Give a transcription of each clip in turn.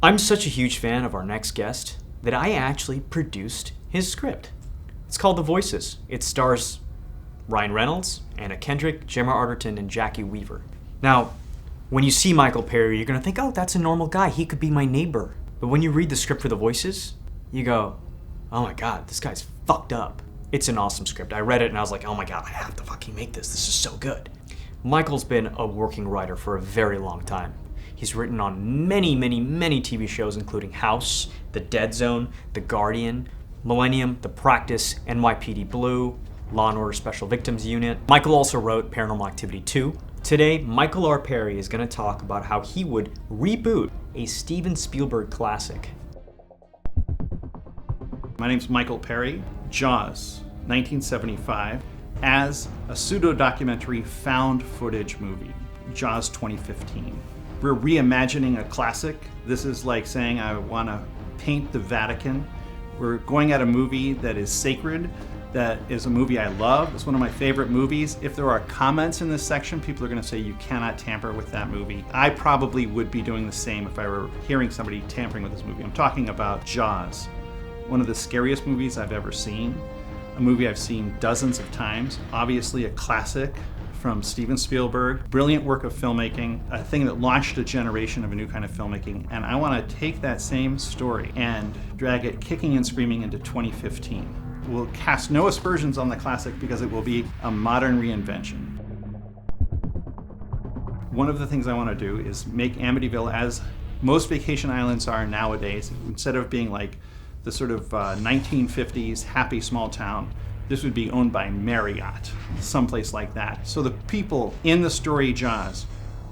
I'm such a huge fan of our next guest that I actually produced his script. It's called The Voices. It stars Ryan Reynolds, Anna Kendrick, Gemma Arterton, and Jackie Weaver. Now, when you see Michael Perry, you're gonna think, oh, that's a normal guy. He could be my neighbor. But when you read the script for The Voices, you go, oh my God, this guy's fucked up. It's an awesome script. I read it and I was like, oh my God, I have to fucking make this. This is so good. Michael's been a working writer for a very long time. He's written on many TV shows, including House, The Dead Zone, The Guardian, Millennium, The Practice, NYPD Blue, Law & Order Special Victims Unit. Michael also wrote Paranormal Activity 2. Today, Michael R. Perry is going to talk about how he would reboot a Steven Spielberg classic. My name's Michael Perry. Jaws, 1975, as a pseudo-documentary found footage movie. Jaws 2015. We're reimagining a classic. This is like saying I want to paint the Vatican. We're going at a movie that is sacred, that is a movie I love. It's one of my favorite movies. If there are comments in this section, people are going to say you cannot tamper with that movie. I probably would be doing the same if I were hearing somebody tampering with this movie. I'm talking about Jaws, one of the scariest movies I've ever seen, a movie I've seen dozens of times, obviously a classic from Steven Spielberg, brilliant work of filmmaking, a thing that launched a generation of a new kind of filmmaking, and I want to take that same story and drag it kicking and screaming into 2015. We'll cast no aspersions on the classic because it will be a modern reinvention. One of the things I want to do is make Amityville as most vacation islands are nowadays. Instead of being like the sort of 1950s happy small town, this would be owned by Marriott, someplace like that. So the people in the story Jaws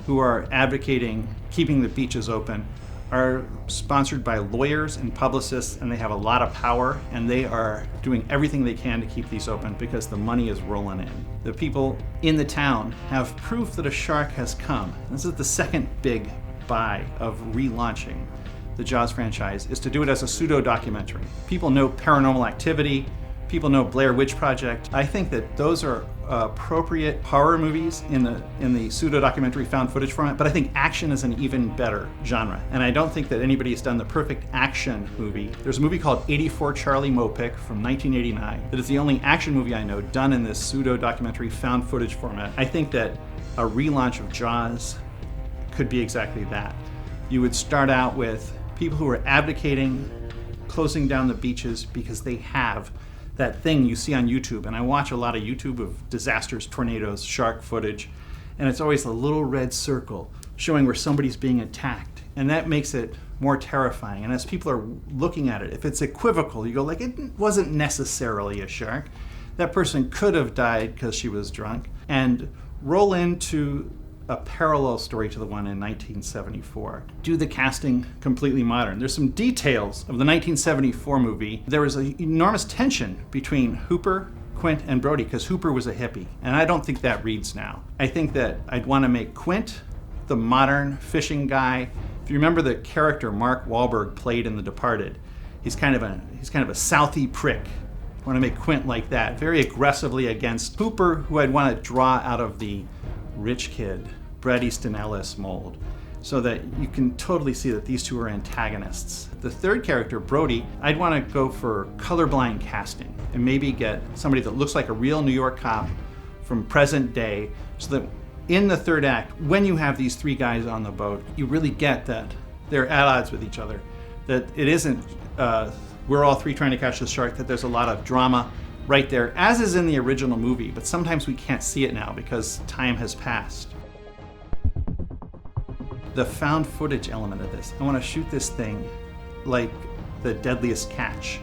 who are advocating keeping the beaches open are sponsored by lawyers and publicists, and they have a lot of power, and they are doing everything they can to keep these open because the money is rolling in. The people in the town have proof that a shark has come. This is the second big buy of relaunching the Jaws franchise, is to do it as a pseudo-documentary. People know Paranormal Activity, people know Blair Witch Project. I think that those are appropriate horror movies in the pseudo-documentary found footage format, but I think action is an even better genre. And I don't think that anybody has done the perfect action movie. There's a movie called 84 Charlie Mopic from 1989 that is the only action movie I know done in this pseudo-documentary found footage format. I think that a relaunch of Jaws could be exactly that. You would start out with people who are advocating closing down the beaches because they have that thing you see on YouTube, and I watch a lot of YouTube of disasters, tornadoes, shark footage, and it's always a little red circle showing where somebody's being attacked, and that makes it more terrifying. And as people are looking at it, if it's equivocal, you go like, it wasn't necessarily a shark. That person could have died because she was drunk, and roll into a parallel story to the one in 1974. Do the casting completely modern. There's some details of the 1974 movie. There was an enormous tension between Hooper, Quint, and Brody because Hooper was a hippie, and I don't think that reads now. I think that I'd want to make Quint the modern fishing guy. If you remember the character Mark Wahlberg played in The Departed, he's kind of a Southie prick. I want to make Quint like that, very aggressively against Hooper, who I'd want to draw out of the rich kid, Bret Easton Ellis mold, so that you can totally see that these two are antagonists. The third character, Brody, I'd want to go for colorblind casting and maybe get somebody that looks like a real New York cop from present day, so that in the third act, when you have these three guys on the boat, you really get that they're at odds with each other, that it isn't we're all three trying to catch the shark, that there's a lot of drama right there, as is in the original movie, but sometimes we can't see it now because time has passed. The found footage element of this, I want to shoot this thing like The Deadliest Catch.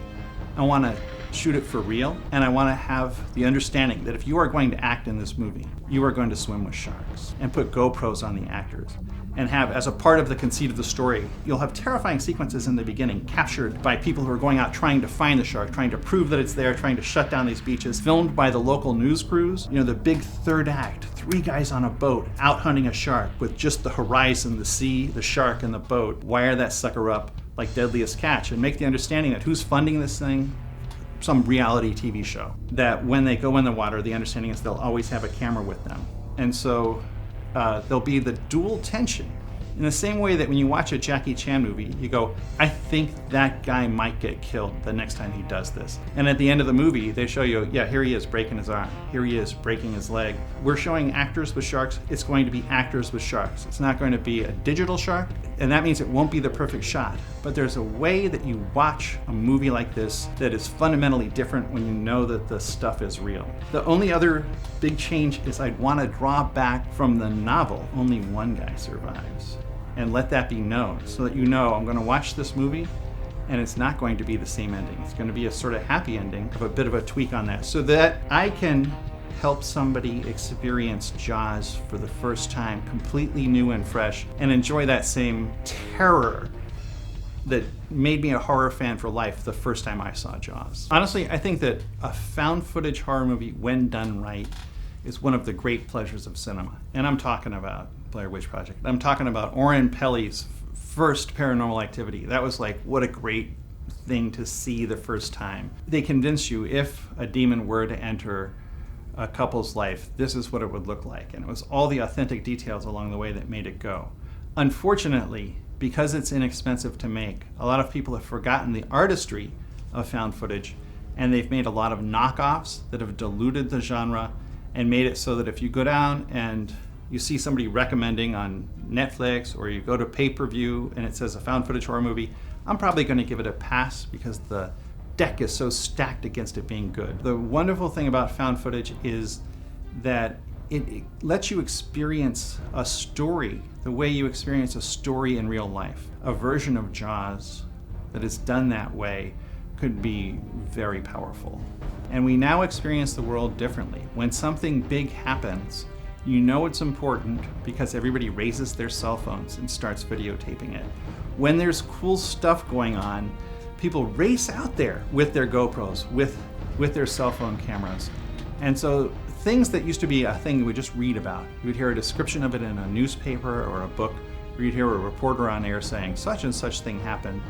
I want to shoot it for real, and I want to have the understanding that if you are going to act in this movie, you are going to swim with sharks, and put GoPros on the actors, and have, as a part of the conceit of the story, you'll have terrifying sequences in the beginning captured by people who are going out trying to find the shark, trying to prove that it's there, trying to shut down these beaches, filmed by the local news crews. You know, the big third act, three guys on a boat out hunting a shark with just the horizon, the sea, the shark, and the boat. Wire that sucker up like Deadliest Catch and make the understanding that who's funding this thing? Some reality TV show. That when they go in the water, the understanding is they'll always have a camera with them. And so there'll be the dual tension In the same way that when you watch a Jackie Chan movie, you go, I think that guy might get killed the next time he does this. And at the end of the movie, they show you, yeah, here he is breaking his arm. Here he is breaking his leg. We're showing actors with sharks. It's going to be actors with sharks. It's not going to be a digital shark. And that means it won't be the perfect shot. But there's a way that you watch a movie like this that is fundamentally different when you know that the stuff is real. The only other big change is I'd want to draw back from the novel. Only one guy survives. And let that be known so that you know I'm going to watch this movie and it's not going to be the same ending. It's going to be a sort of happy ending of a bit of a tweak on that so that I can help somebody experience Jaws for the first time completely new and fresh and enjoy that same terror that made me a horror fan for life the first time I saw Jaws. Honestly, I think that a found footage horror movie, when done right, is one of the great pleasures of cinema. And I'm talking about Blair Witch Project. I'm talking about Oren Peli's first Paranormal Activity. That was like, what a great thing to see the first time. They convince you if a demon were to enter a couple's life, this is what it would look like. And it was all the authentic details along the way that made it go. Unfortunately, because it's inexpensive to make, a lot of people have forgotten the artistry of found footage, and they've made a lot of knockoffs that have diluted the genre and made it so that if you go down and you see somebody recommending on Netflix or you go to pay-per-view and it says a found footage horror movie, I'm probably going to give it a pass because the deck is so stacked against it being good. The wonderful thing about found footage is that it lets you experience a story the way you experience a story in real life. A version of Jaws that is done that way could be very powerful. And we now experience the world differently. When something big happens, you know it's important because everybody raises their cell phones and starts videotaping it. When there's cool stuff going on, people race out there with their GoPros, with their cell phone cameras. And so things that used to be a thing you would just read about, you would hear a description of it in a newspaper or a book, or you'd hear a reporter on air saying such and such thing happened.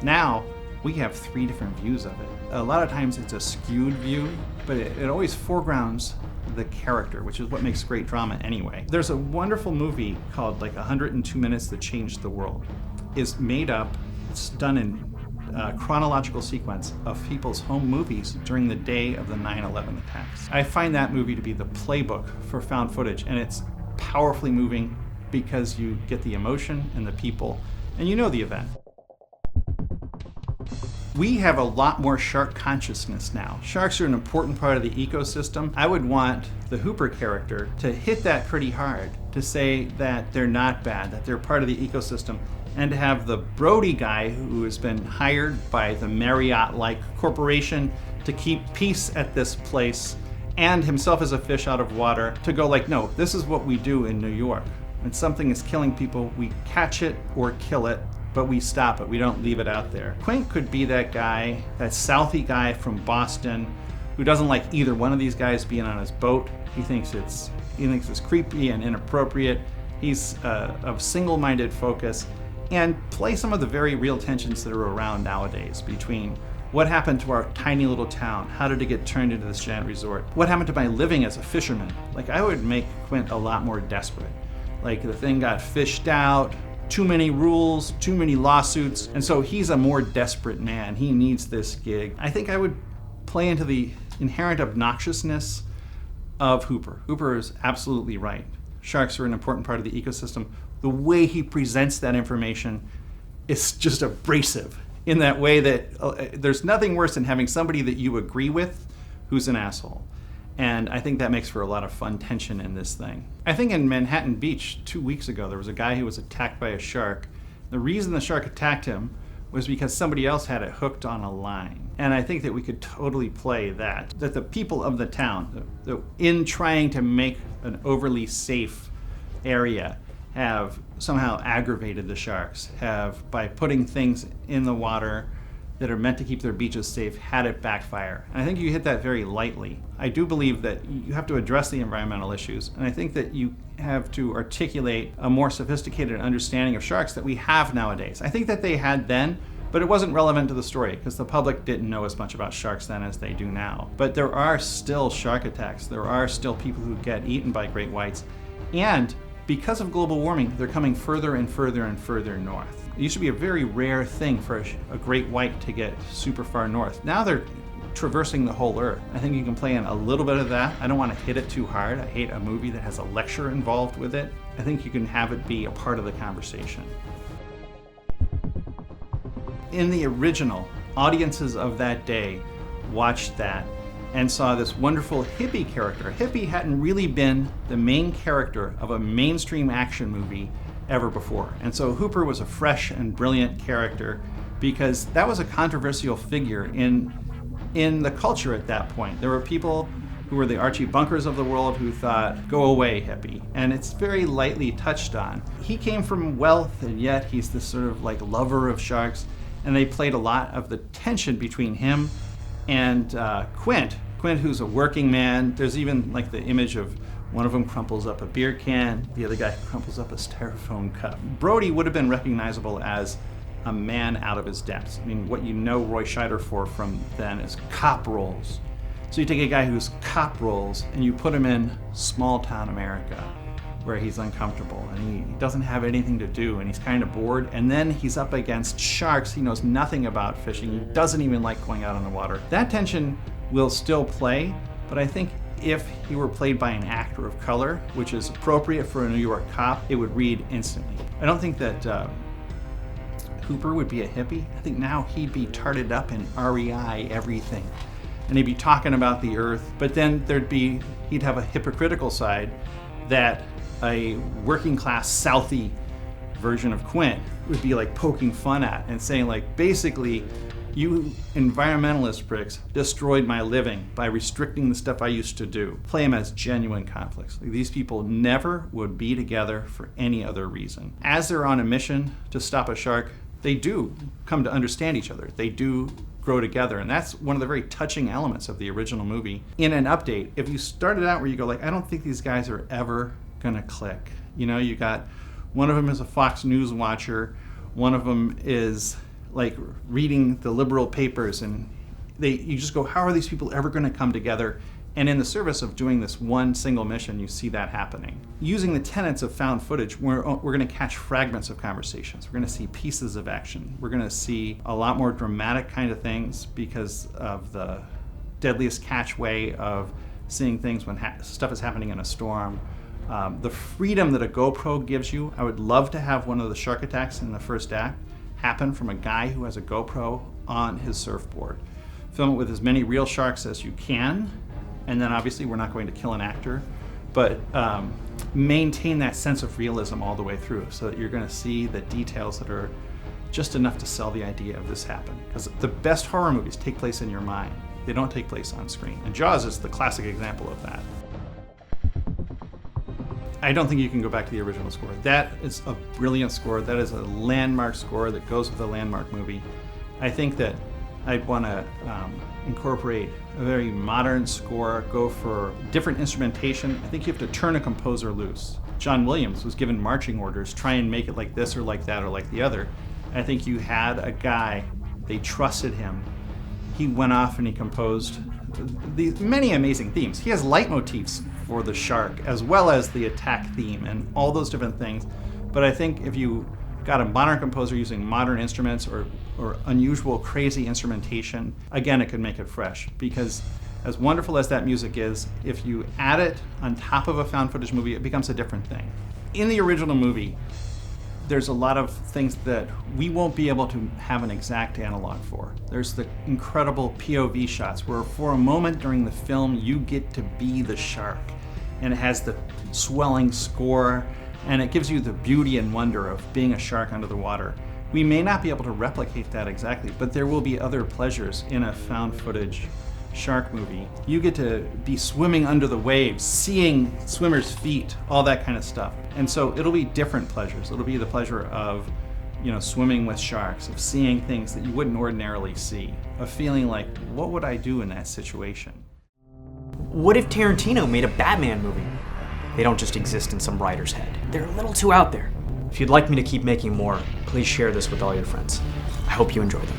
Now, we have 3 different views of it. A lot of times it's a skewed view, but it always foregrounds the character, which is what makes great drama anyway. There's a wonderful movie called like 102 Minutes That Changed the World. It's made up, it's done in chronological sequence of people's home movies during the day of the 9/11 attacks. I find that movie to be the playbook for found footage, and it's powerfully moving because you get the emotion and the people, and you know the event. We have a lot more shark consciousness now. Sharks are an important part of the ecosystem. I would want the Hooper character to hit that pretty hard, to say that they're not bad, that they're part of the ecosystem, and to have the Brody guy who has been hired by the Marriott-like corporation to keep peace at this place and himself as a fish out of water to go like, no, this is what we do in New York. When something is killing people, we catch it or kill it, but we stop it. We don't leave it out there. Quint could be that guy, that Southie guy from Boston who doesn't like either one of these guys being on his boat. He thinks it's creepy and inappropriate. He's of single-minded focus, and play some of the very real tensions that are around nowadays between what happened to our tiny little town, how did it get turned into this giant resort, what happened to my living as a fisherman. Like, I would make Quint a lot more desperate. Like, the thing got fished out, too many rules, too many lawsuits, and so he's a more desperate man. He needs this gig. I think I would play into the inherent obnoxiousness of Hooper. Hooper is absolutely right. Sharks are an important part of the ecosystem. The way he presents that information is just abrasive in that way that there's nothing worse than having somebody that you agree with who's an asshole. And I think that makes for a lot of fun tension in this thing. I think in Manhattan Beach 2 weeks ago, there was a guy who was attacked by a shark. The reason the shark attacked him was because somebody else had it hooked on a line. And I think that we could totally play that the people of the town, in trying to make an overly safe area, have somehow aggravated the sharks, have, by putting things in the water that are meant to keep their beaches safe, had it backfire. And I think you hit that very lightly. I do believe that you have to address the environmental issues, and I think that you have to articulate a more sophisticated understanding of sharks that we have nowadays. I think that they had then, but it wasn't relevant to the story because the public didn't know as much about sharks then as they do now. But there are still shark attacks. There are still people who get eaten by great whites. And because of global warming, they're coming further and further and further north. It used to be a very rare thing for a great white to get super far north. Now they're traversing the whole Earth. I think you can play in a little bit of that. I don't want to hit it too hard. I hate a movie that has a lecture involved with it. I think you can have it be a part of the conversation. In the original, audiences of that day watched that and saw this wonderful hippie character. Hippie hadn't really been the main character of a mainstream action movie ever before. And so Hooper was a fresh and brilliant character because that was a controversial figure in the culture at that point. There were people who were the Archie Bunkers of the world who thought, go away, hippie. And it's very lightly touched on. He came from wealth, and yet he's this sort of like lover of sharks. And they played a lot of the tension between him and Quint, who's a working man. There's even like the image of one of them crumples up a beer can, the other guy crumples up a styrofoam cup. Brody would have been recognizable as a man out of his depths. I mean, what you know Roy Scheider for from then is cop roles. So you take a guy who's cop roles and you put him in small town America where he's uncomfortable and he doesn't have anything to do and he's kind of bored, and then he's up against sharks. He knows nothing about fishing. He doesn't even like going out on the water. That tension will still play, but I think if he were played by an actor of color, which is appropriate for a New York cop, it would read instantly. I don't think that Hooper would be a hippie. I think now he'd be tarted up in REI everything. And he'd be talking about the earth, but then he'd have a hypocritical side that a working class Southie version of Quint would be like poking fun at and saying like, basically, you environmentalist pricks destroyed my living by restricting the stuff I used to do. Play them as genuine conflicts. Like, these people never would be together for any other reason. As they're on a mission to stop a shark, they do come to understand each other. They do grow together, and that's one of the very touching elements of the original movie. In an update, if you started out where you go like, I don't think these guys are ever gonna click. You know, you got one of them is a Fox News watcher, one of them is like reading the liberal papers, and you just go, how are these people ever gonna come together? And in the service of doing this one single mission, you see that happening. Using the tenets of found footage, we're going to catch fragments of conversations. We're going to see pieces of action. We're going to see a lot more dramatic kind of things because of the Deadliest Catch way of seeing things when stuff is happening in a storm. The freedom that a GoPro gives you. I would love to have one of the shark attacks in the first act happen from a guy who has a GoPro on his surfboard. Film it with as many real sharks as you can. And then obviously we're not going to kill an actor, but maintain that sense of realism all the way through so that you're going to see the details that are just enough to sell the idea of this happened. Because the best horror movies take place in your mind. They don't take place on screen. And Jaws is the classic example of that. I don't think you can go back to the original score. That is a brilliant score. That is a landmark score that goes with a landmark movie. I think that I'd want to incorporate a very modern score, go for different instrumentation. I think you have to turn a composer loose. John Williams was given marching orders, try and make it like this or like that or like the other. I think you had a guy, they trusted him. He went off and he composed these many amazing themes. He has leitmotifs for the shark as well as the attack theme and all those different things. But I think if you got a modern composer using modern instruments or unusual, crazy instrumentation, again, it could make it fresh. Because as wonderful as that music is, if you add it on top of a found footage movie, it becomes a different thing. In the original movie, there's a lot of things that we won't be able to have an exact analog for. There's the incredible POV shots where for a moment during the film, you get to be the shark. And it has the swelling score, and it gives you the beauty and wonder of being a shark under the water. We may not be able to replicate that exactly, but there will be other pleasures in a found footage shark movie. You get to be swimming under the waves, seeing swimmers' feet, all that kind of stuff. And so it'll be different pleasures. It'll be the pleasure of, swimming with sharks, of seeing things that you wouldn't ordinarily see, of feeling like, what would I do in that situation? What if Tarantino made a Batman movie? They don't just exist in some writer's head. They're a little too out there. If you'd like me to keep making more, please share this with all your friends. I hope you enjoy them.